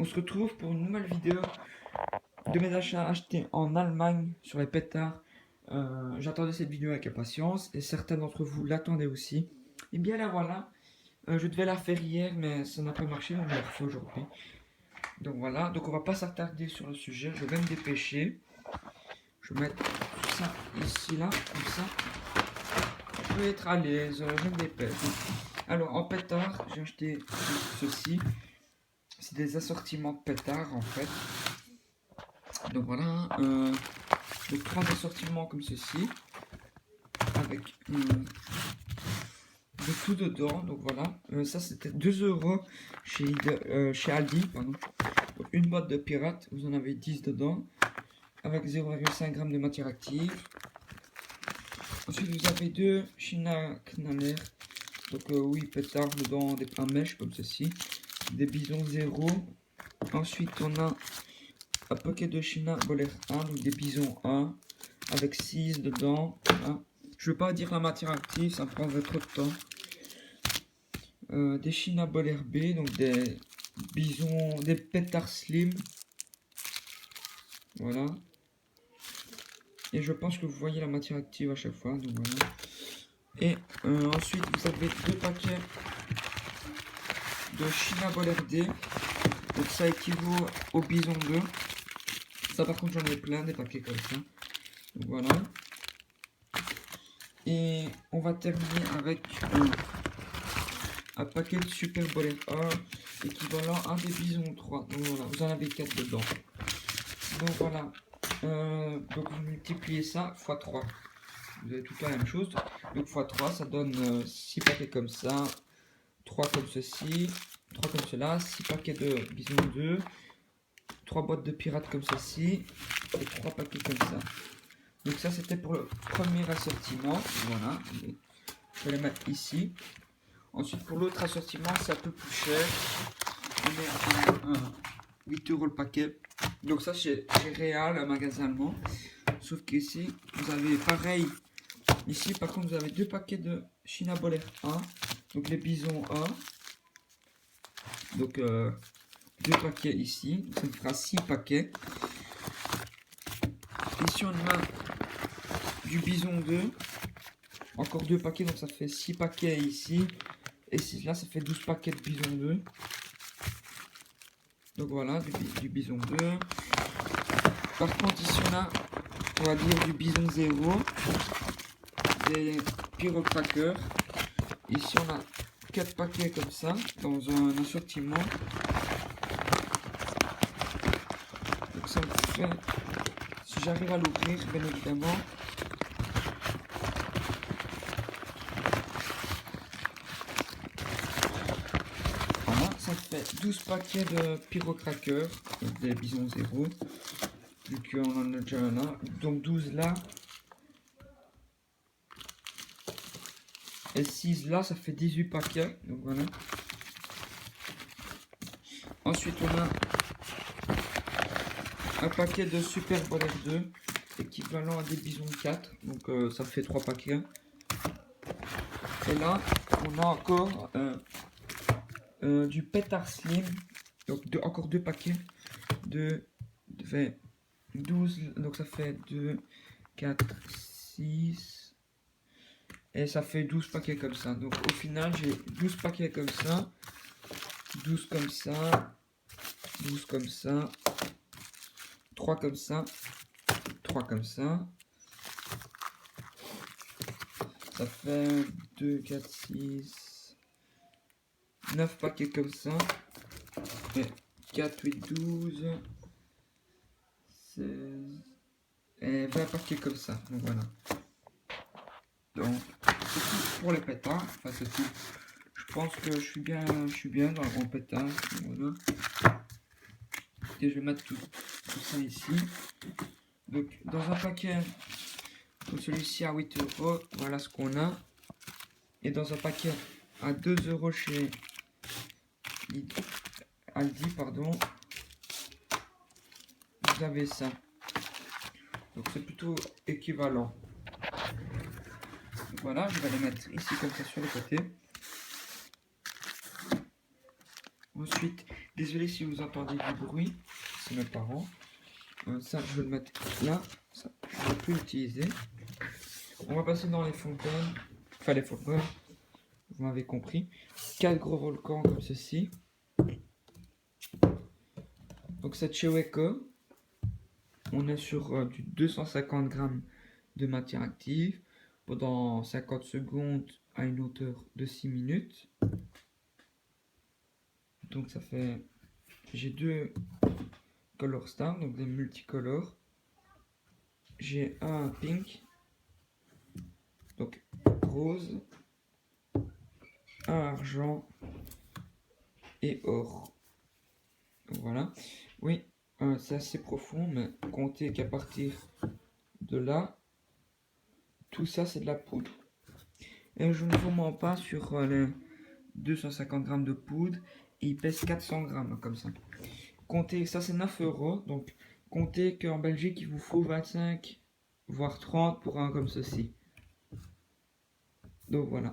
On se retrouve pour une nouvelle vidéo de mes achats achetés en Allemagne sur les pétards. J'attendais cette vidéo avec impatience et certains d'entre vous l'attendaient aussi. Et bien la voilà. Je devais la faire hier mais ça n'a pas marché donc je la refais aujourd'hui. Donc voilà, donc on va pas s'attarder sur le sujet, je vais me dépêcher. Je vais mettre ça ici là, comme ça. Je vais être à l'aise, je me dépêche. Alors en pétard, j'ai acheté ceci. C'est des assortiments de pétards en fait. Donc voilà, donc 3 assortiments comme ceci, avec de tout dedans. Donc voilà, ça c'était 2 € chez Aldi, pardon. Donc une boîte de pirates, vous en avez 10 dedans, avec 0,5 g de matière active. Ensuite vous avez 2 China Knaller, donc oui, pétards dedans, un mèche comme ceci, des bisons 0. Ensuite on a un paquet de China Boler 1, donc des bisons 1, avec 6 dedans. Hein. Je ne veux pas dire la matière active, ça me prendrait trop de temps. Des China Boler B, donc des bisons, des pétards slim. Voilà. Et je pense que vous voyez la matière active à chaque fois. Donc voilà. Et ensuite, vous avez 2 paquets de China Boler D. Donc ça équivaut au bison 2. Ça par contre j'en ai plein des paquets comme ça. Donc voilà. Et on va terminer avec un paquet de Super Boler A équivalent à des bisons 3. Donc voilà, vous en avez 4 dedans. Donc voilà. Donc vous multipliez ça x 3. Vous avez tout la même chose. Donc x 3, ça donne 6 paquets comme ça. 3 comme ceci. 3 comme cela. 6 paquets de bison 2. 3 boîtes de pirates comme ceci. Et 3 paquets comme ça. Donc ça c'était pour le premier assortiment. Voilà. Je vais les mettre ici. Ensuite pour l'autre assortiment c'est un peu plus cher. On est à 8 € le paquet. Donc ça chez Real, un magasin allemand. Sauf qu'ici vous avez pareil. Ici par contre vous avez 2 paquets de China Boler 1. Donc les bisons 1. Donc 2 paquets ici. Ça me fera 6 paquets. Ici on a du bison 2. Encore 2 paquets, donc ça fait 6 paquets ici. Et là ça fait 12 paquets de bison 2. Donc voilà, du bison 2. Par contre ici on va dire du bison 0. Des pyrocrackers. Ici on a 4 paquets comme ça dans un assortiment. Donc ça me fait, si j'arrive à l'ouvrir bien évidemment, voilà, ça fait 12 paquets de pyrocrackers, des bisons 0, vu qu'on en a déjà là, donc 12 là. Et 6 là, ça fait 18 paquets. Donc voilà. Ensuite, on a un paquet de Super Boler 2, équivalent à des bisons 4. Donc ça fait 3 paquets. Et là, on a encore du pétard slim. Donc encore 2 paquets de 12. Donc ça fait 2, 4, 6. Et ça fait 12 paquets comme ça. Donc au final, j'ai 12 paquets comme ça. 12 comme ça. 12 comme ça. 3 comme ça. 3 comme ça. Ça fait 2, 4, 6. 9 paquets comme ça. Et 4, 8, 12. 16. Et 20 paquets comme ça. Donc voilà. Donc c'est tout pour les pétards. Enfin c'est tout. Je pense que je suis bien dans le grand pétard. Voilà. Et je vais mettre tout ça ici. Donc dans un paquet comme celui-ci à 8 €, voilà ce qu'on a. Et dans un paquet à 2 € chez Aldi, pardon, vous avez ça. Donc c'est plutôt équivalent. Donc, voilà, je vais les mettre ici comme ça sur le côté. Ensuite, Désolé si vous entendez du bruit, c'est mes parents. Ça, je vais le mettre là. Ça, je ne vais plus l'utiliser. On va passer dans les fontaines. Enfin, les fontaines, vous m'avez compris. 4 gros volcans comme ceci. Donc, c'est chez Weko. On est sur du 250 grammes de matière active pendant 50 secondes à une hauteur de 6 minutes. Donc, ça fait. J'ai 2 color stars, donc des multicolores. J'ai un pink, donc rose, un argent et or. Donc voilà. Oui, c'est assez profond, mais comptez qu'à partir de là, tout ça c'est de la poudre. Et je ne vous mens pas sur les 250 grammes de poudre, et il pèse 400 grammes comme ça. Comptez, ça c'est 9 euros, donc comptez qu'en Belgique il vous faut 25 voire 30 pour un comme ceci. Donc voilà,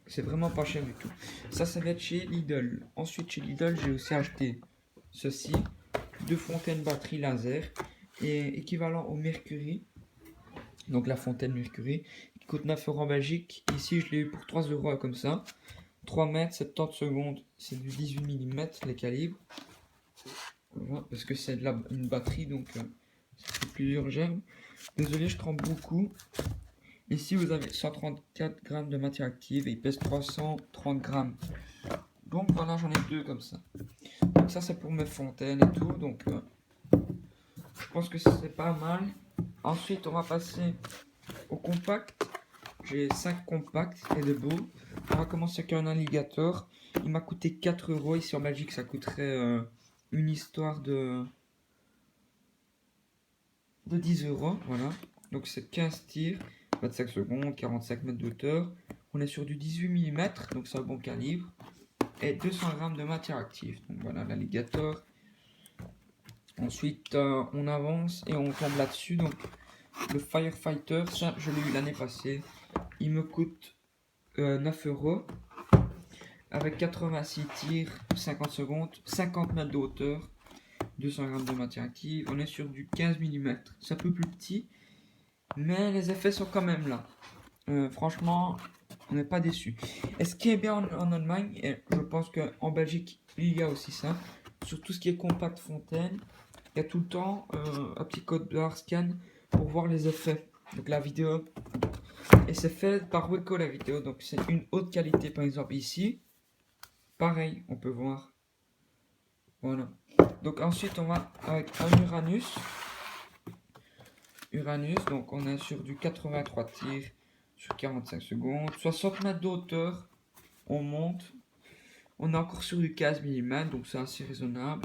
c'est vraiment pas cher du tout. Ça va être chez Lidl. Ensuite chez Lidl j'ai aussi acheté ceci, 2 fontaines batterie laser, et équivalent au Mercury. Donc la fontaine Mercury, qui coûte 9 euros en Belgique. Ici je l'ai eu pour 3 euros comme ça. 3 mètres, 70 secondes, c'est du 18 mm les calibres. Voilà, parce que c'est une batterie, donc ça fait plusieurs germes. Désolé, je tremble beaucoup. Ici, vous avez 134 grammes de matière active et il pèse 330 grammes. Donc voilà, j'en ai 2 comme ça. Donc ça, c'est pour mes fontaines et tout. Donc je pense que c'est pas mal. Ensuite, on va passer au compact. J'ai 5 compacts et de beaux. On va commencer avec un alligator. Il m'a coûté 4 euros. Ici en Belgique, ça coûterait une histoire de 10 euros. Voilà. Donc c'est 15 tirs, 25 secondes, 45 mètres de hauteur. On est sur du 18 mm, donc c'est un bon calibre. Et 200 grammes de matière active. Donc voilà l'alligator. Ensuite, on avance et on tombe là-dessus. Donc le Firefighter, ça je l'ai eu l'année passée. Il me coûte 9 euros. Avec 86 tirs, 50 secondes, 50 mètres de hauteur, 200 grammes de matière active. On est sur du 15 mm. C'est un peu plus petit, mais les effets sont quand même là. Franchement, on n'est pas déçu. Et ce qui est bien en Allemagne, et je pense qu'en Belgique, il y a aussi ça, sur tout ce qui est compact fontaine, il y a tout le temps un petit code barre scan pour voir les effets. Donc la vidéo, et c'est fait par Weko la vidéo, donc c'est une haute qualité. Par exemple ici, pareil, on peut voir. Voilà. Donc ensuite, on va avec un Uranus. Uranus, donc on est sur du 83 tirs sur 45 secondes, 60 mètres de hauteur, on monte, on est encore sur du 15 mm, donc c'est assez raisonnable,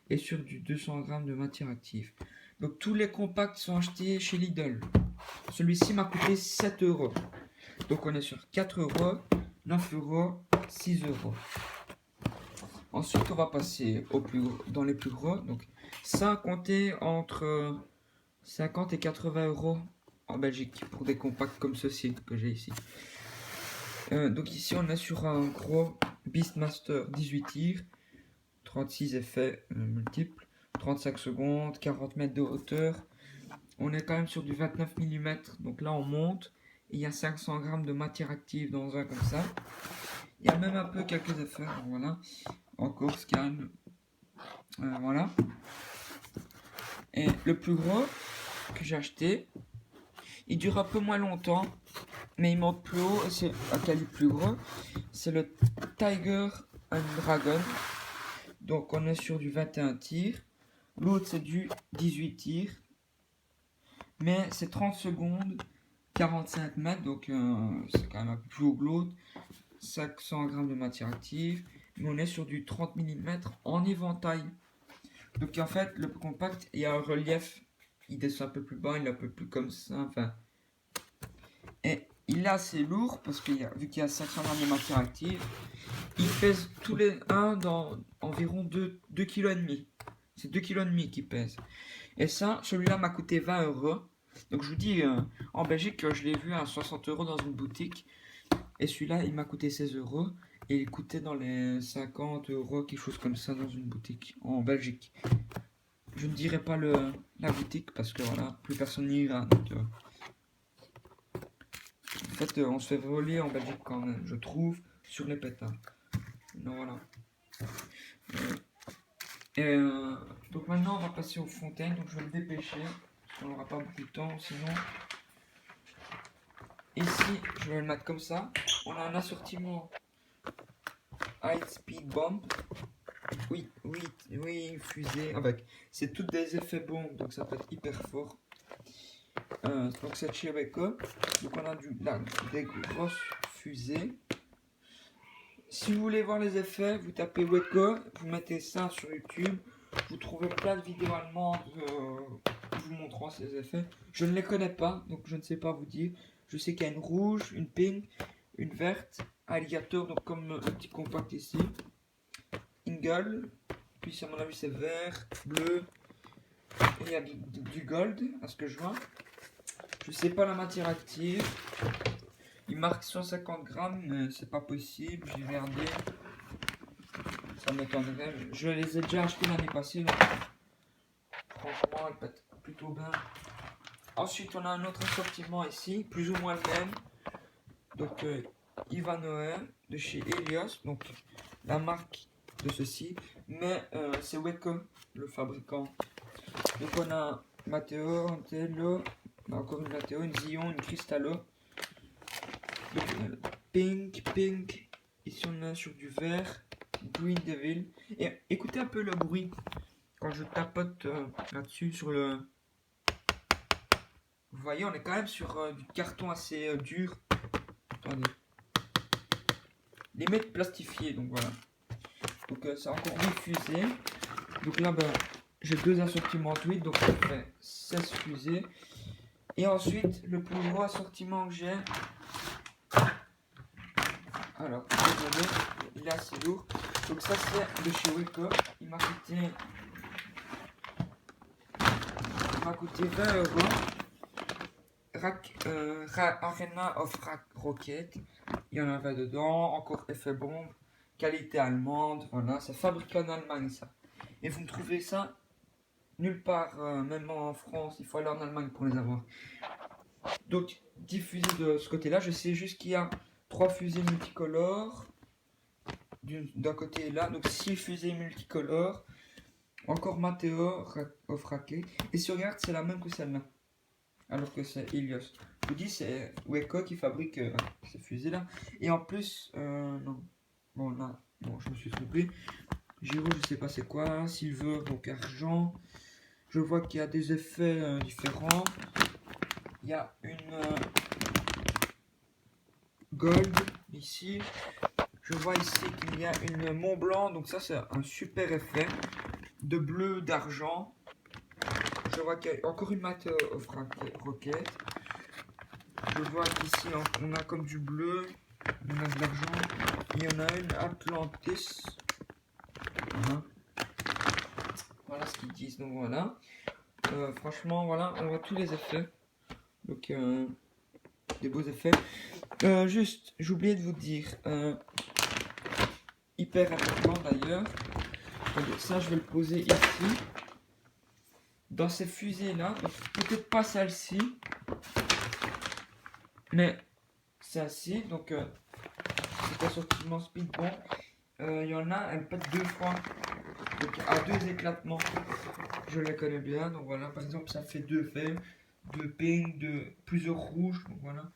et sur du 200 grammes de matière active. Donc tous les compacts sont achetés chez Lidl. Celui-ci m'a coûté 7 euros. Donc on est sur 4 euros, 9 euros, 6 euros. Ensuite on va passer dans les plus gros, donc ça compter entre 50 et 80 euros en Belgique pour des compacts comme ceci que j'ai ici. Donc ici on est sur un gros Beastmaster 18 tirs, 36 effets multiples, 35 secondes, 40 mètres de hauteur. On est quand même sur du 29 mm, donc là on monte. Il y a 500 grammes de matière active dans un comme ça. Il y a même un peu quelques effets, voilà. Encore scan, voilà. Et le plus gros que j'ai acheté, il dure un peu moins longtemps, mais il monte plus haut et c'est un calibre plus gros. C'est le Tiger and Dragon. Donc on est sur du 21 tirs. L'autre c'est du 18 tirs. Mais c'est 30 secondes, 45 mètres, donc c'est quand même un peu plus haut que l'autre. 500 grammes de matière active. Mais on est sur du 30 mm en éventail. Donc en fait, le compact, il y a un relief. Il descend un peu plus bas, il est un peu plus comme ça. Enfin. Et il est assez lourd parce que vu qu'il y a 500 grammes de matière active, il pèse tous les 1 dans environ 2,5 kg. C'est 2,5 kg qui pèse. Et ça, celui-là m'a coûté 20 euros. Donc je vous dis, en Belgique, je l'ai vu à 60 euros dans une boutique. Et celui-là, il m'a coûté 16 euros. Et il coûtait dans les 50 euros, quelque chose comme ça, dans une boutique en Belgique. Je ne dirai pas la boutique parce que voilà, plus personne n'y ira. Donc, en fait, on se fait voler en Belgique quand même, je trouve, sur les pétards. Donc voilà. Donc maintenant, on va passer aux fontaines. Donc je vais me dépêcher. On n'aura pas beaucoup de temps sinon. Ici, je vais le mettre comme ça. On a un assortiment High Speed Bomb. Oui, fusée avec. C'est toutes des effets bombes, donc ça peut être hyper fort. Donc c'est chez Weko. Donc on a des grosses fusées. Si vous voulez voir les effets, vous tapez Weko, vous mettez ça sur YouTube. Vous trouvez plein de vidéos allemandes vous montrant ces effets. Je ne les connais pas, donc je ne sais pas vous dire. Je sais qu'il y a une rouge, une pink, une verte, alligator, donc comme le petit compact ici. Ingle, puis à mon avis c'est vert, bleu, et il y a du gold, à ce que je vois. Je sais pas la matière active. Il marque 150 grammes, mais c'est pas possible, j'ai regardé. Ça m'étonnerait. Je les ai déjà achetés l'année passée. Là. Franchement, ils pètent plutôt bien. Ensuite, on a un autre assortiment ici, plus ou moins le même. Donc, Ivanhoe de chez Helios. Donc, la marque de ceci. Mais c'est Weko, le fabricant. Donc, on a Matteo, Antello. Encore une Matteo, une Zion, une Cristallo. Donc, pink. Ici, on a sur du vert. Green Devil. Et écoutez un peu le bruit quand je tapote là-dessus sur le. Vous voyez, on est quand même sur du carton assez dur. Attendez. Limite plastifié, donc voilà. Donc c'est encore diffusé. Donc là, ben, j'ai deux assortiments de 8, donc ça fait 16 fusées. Et ensuite, le plus gros assortiment que j'ai. Alors, désolé, il est assez lourd. Donc ça c'est de chez Weko. Il m'a coûté 20 euros. Arena of Rocket. Il y en avait dedans. Encore effet bombe. Qualité allemande. Voilà, c'est fabriqué en Allemagne ça. Et vous ne trouvez ça nulle part, même en France. Il faut aller en Allemagne pour les avoir. Donc, diffusé de ce côté-là. Je sais juste qu'il y a 3 fusées multicolores. D'un côté là, donc 6 fusées multicolores. Encore Matteo of Racket. Et si on regarde, c'est la même que celle-là. Alors que c'est Helios. Je vous dis, c'est Weko qui fabrique ces fusées là. Et en plus, non. Bon, là, bon, je me suis trompé. Giro, je sais pas c'est quoi. Silver, donc argent. Je vois qu'il y a des effets différents. Il y a une gold ici. Je vois ici qu'il y a une Mont Blanc, donc ça c'est un super effet de bleu, d'argent. Je vois qu'il y a encore une Matteo of Rocket. Je vois qu'ici on a comme du bleu, on a de l'argent. Il y en a une Atlantis. Voilà ce qu'ils disent, donc voilà. Franchement, voilà, on voit tous les effets. Donc, des beaux effets. Juste, j'ai oublié de vous dire, hyper important d'ailleurs. Ça, je vais le poser ici. Dans ces fusées-là, peut-être pas celle-ci, mais celle-ci, donc cet assortiment Speedbomb, il y en a, elle pète 2 fois, donc à 2 éclatements. Je les connais bien, donc voilà, par exemple, ça fait 2 effets, 2 ping, plusieurs rouges, donc voilà.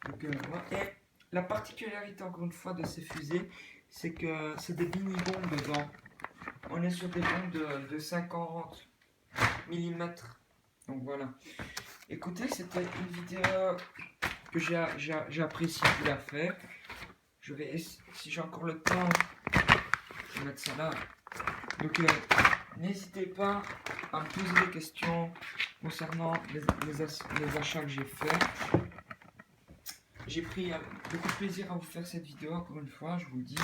Donc, voilà. Et la particularité, encore une fois, de ces fusées, c'est que c'est des mini-bombes dedans. On est sur des bombes de 50 mm. Donc voilà. Écoutez, c'était une vidéo que j'ai apprécié de la faire. Je vais, si j'ai encore le temps, je vais mettre ça là. Donc n'hésitez pas à me poser des questions concernant les achats que j'ai faits. J'ai pris beaucoup de plaisir à vous faire cette vidéo, encore une fois, je vous le dis.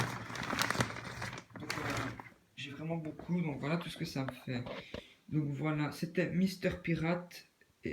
Donc j'ai vraiment beaucoup, donc voilà tout ce que ça me fait. Donc voilà, c'était Mister Pirate